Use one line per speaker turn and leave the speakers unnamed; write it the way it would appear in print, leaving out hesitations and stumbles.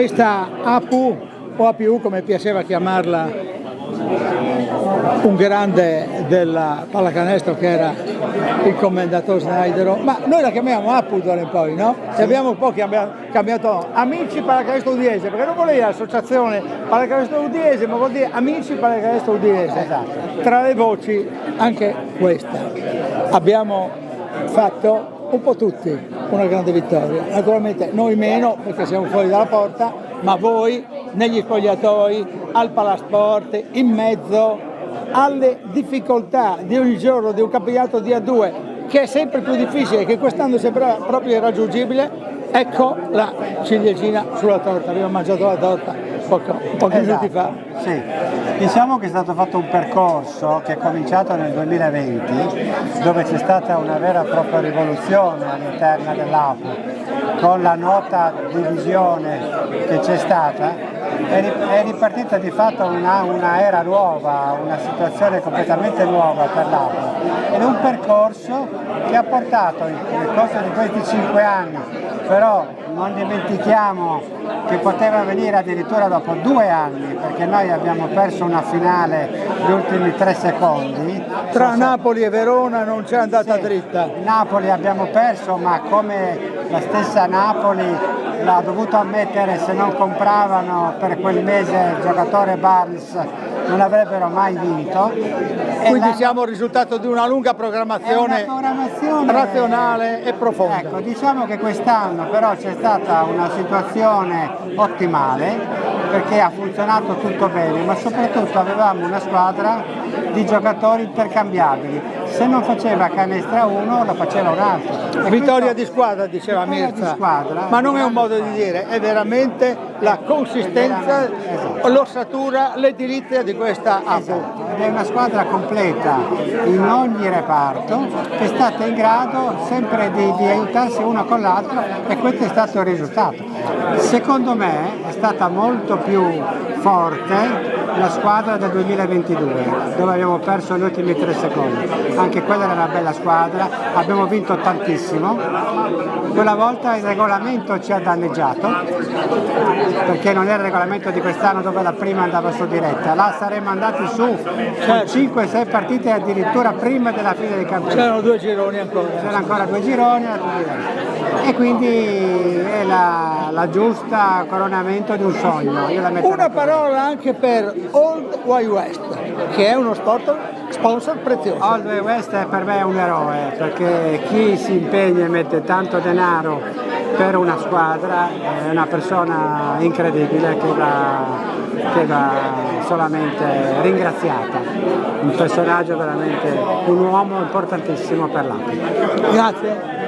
Questa APU o APU come piaceva chiamarla un grande della pallacanestro che era il commendatore Snaidero, ma noi la chiamiamo APU d'ora in poi, no? E abbiamo un po' cambiato Amici Pallacanestro Udinese, perché non vuol dire associazione Pallacanestro Udinese, ma vuol dire Amici Pallacanestro Udinese. Tra le voci anche questa. Abbiamo fatto un po' tutti una grande vittoria, naturalmente noi meno perché siamo fuori dalla porta, ma voi negli spogliatoi, al Palasport, in mezzo alle difficoltà di ogni giorno di un campionato di A2 che è sempre più difficile, che quest'anno sembra proprio irraggiungibile, ecco la ciliegina sulla torta. Abbiamo mangiato la torta pochi minuti fa.
Sì, diciamo che è stato fatto un percorso che è cominciato nel 2020 dove c'è stata una vera e propria rivoluzione all'interno dell'APU con la nota divisione che c'è stata. È ripartita di fatto una era nuova, una situazione completamente nuova per l'APU ed è un percorso che ha portato nel corso di questi 5 anni, però non dimentichiamo che poteva venire addirittura dopo 2 anni perché noi abbiamo perso una finale gli ultimi 3 secondi.
Tra Napoli e Verona non c'è andata dritta.
Napoli abbiamo perso, ma come la stessa Napoli l'ha dovuto ammettere, se non compravano per quel mese il giocatore Barnes non avrebbero mai vinto.
Quindi siamo il risultato di una lunga programmazione razionale e profonda.
Ecco, diciamo che quest'anno però c'è stata una situazione ottimale perché ha funzionato tutto bene, ma soprattutto avevamo una squadra di giocatori intercambiabili. Se non faceva canestra uno, lo faceva un altro.
Vittoria di squadra, diceva Mirza, ma non è un modo di dire, è veramente la consistenza, l'ossatura, l'edilizia di questa APU.
Ed è una squadra completa in ogni reparto che è stata in grado sempre di aiutarsi uno con l'altro e questo è stato il risultato. Secondo me è stata molto più forte la squadra del 2022 dove abbiamo perso gli ultimi 3 secondi, anche quella era una bella squadra, abbiamo vinto tantissimo, quella volta il regolamento ci ha danneggiato perché non era il regolamento di quest'anno dove la prima andava su diretta, là saremmo andati su 5-6 partite addirittura prima della fine del campionato.
C'erano 2 gironi ancora.
C'erano ancora 2 gironi e quindi è la giusta coronamento di un sogno.
Una parola anche per Old Wild West, che è uno sponsor prezioso.
Old Wild West per me è un eroe, perché chi si impegna e mette tanto denaro per una squadra è una persona incredibile che va solamente ringraziata. Un personaggio veramente, un uomo importantissimo per l'APU.
Grazie.